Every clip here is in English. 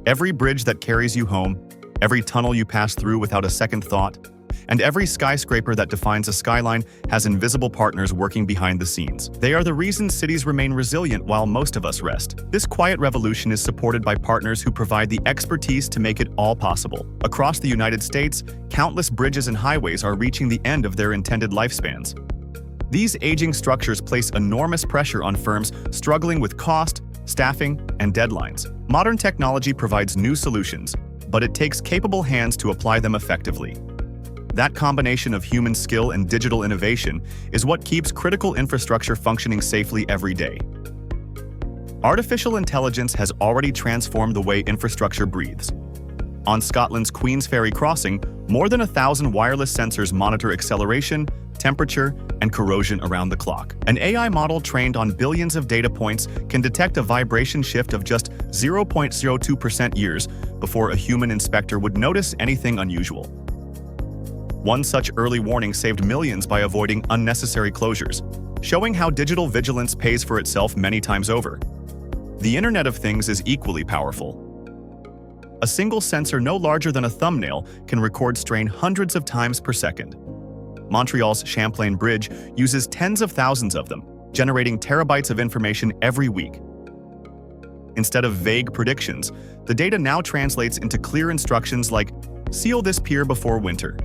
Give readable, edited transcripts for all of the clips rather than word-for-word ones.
Every bridge that carries you home, every tunnel you pass through without a second thought, and every skyscraper that defines a skyline has invisible partners working behind the scenes. They are the reason cities remain resilient while most of us rest. This quiet revolution is supported by partners who provide the expertise to make it all possible. Across the United States, countless bridges and highways are reaching the end of their intended lifespans. These aging structures place enormous pressure on firms struggling with cost, staffing, and deadlines. Modern technology provides new solutions, but it takes capable hands to apply them effectively. That combination of human skill and digital innovation is what keeps critical infrastructure functioning safely every day. Artificial intelligence has already transformed the way infrastructure breathes. On Scotland's Queen's Ferry crossing, more than 1,000 wireless sensors monitor acceleration, temperature, and corrosion around the clock. An AI model trained on billions of data points can detect a vibration shift of just 0.02% years before a human inspector would notice anything unusual. One such early warning saved millions by avoiding unnecessary closures, showing how digital vigilance pays for itself many times over. The Internet of Things is equally powerful. A single sensor no larger than a thumbnail can record strain hundreds of times per second. Montreal's Champlain Bridge uses tens of thousands of them, generating terabytes of information every week. Instead of vague predictions, the data now translates into clear instructions like, "Seal this pier before winter."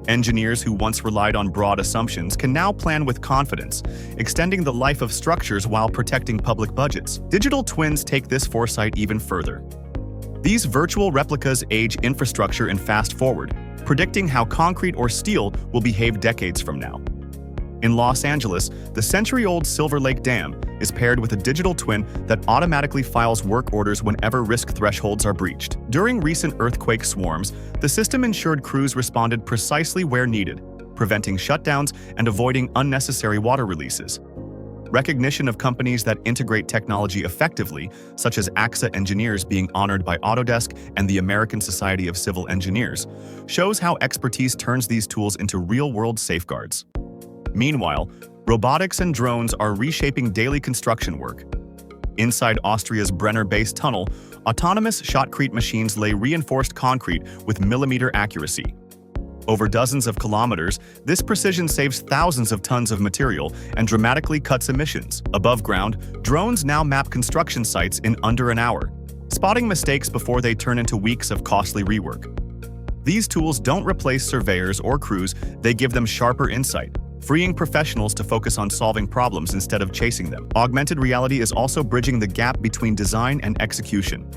Engineers who once relied on broad assumptions can now plan with confidence, extending the life of structures while protecting public budgets. Digital twins take this foresight even further. These virtual replicas age infrastructure and fast forward, predicting how concrete or steel will behave decades from now. In Los Angeles, the century-old Silver Lake Dam is paired with a digital twin that automatically files work orders whenever risk thresholds are breached. During recent earthquake swarms, the system ensured crews responded precisely where needed, preventing shutdowns and avoiding unnecessary water releases. Recognition of companies that integrate technology effectively, such as AXA Engineers being honored by Autodesk and the American Society of Civil Engineers, shows how expertise turns these tools into real-world safeguards. Meanwhile, robotics and drones are reshaping daily construction work. Inside Austria's Brenner-based tunnel, autonomous shotcrete machines lay reinforced concrete with millimeter accuracy. Over dozens of kilometers, this precision saves thousands of tons of material and dramatically cuts emissions. Above ground, drones now map construction sites in under an hour, spotting mistakes before they turn into weeks of costly rework. These tools don't replace surveyors or crews, they give them sharper insight, freeing professionals to focus on solving problems instead of chasing them. Augmented reality is also bridging the gap between design and execution.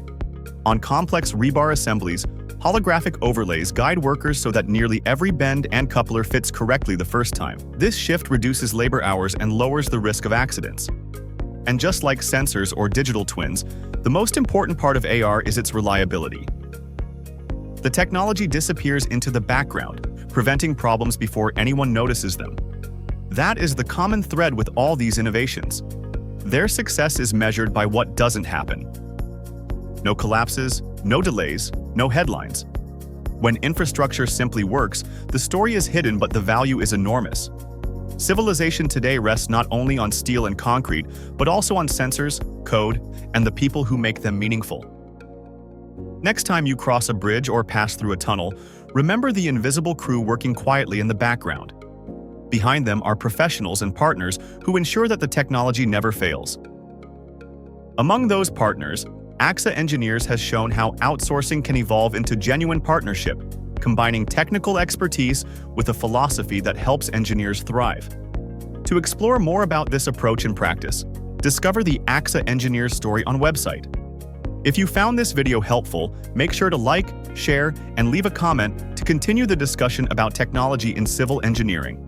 On complex rebar assemblies, holographic overlays guide workers so that nearly every bend and coupler fits correctly the first time. This shift reduces labor hours and lowers the risk of accidents. And just like sensors or digital twins, the most important part of AR is its reliability. The technology disappears into the background, preventing problems before anyone notices them. That is the common thread with all these innovations. Their success is measured by what doesn't happen. No collapses, no delays, no headlines. When infrastructure simply works, the story is hidden but the value is enormous. Civilization today rests not only on steel and concrete, but also on sensors, code, and the people who make them meaningful. Next time you cross a bridge or pass through a tunnel, remember the invisible crew working quietly in the background. Behind them are professionals and partners who ensure that the technology never fails. Among those partners, AXA Engineers has shown how outsourcing can evolve into genuine partnership, combining technical expertise with a philosophy that helps engineers thrive. To explore more about this approach in practice, discover the AXA Engineers story on website. If you found this video helpful, make sure to like, share, and leave a comment to continue the discussion about technology in civil engineering.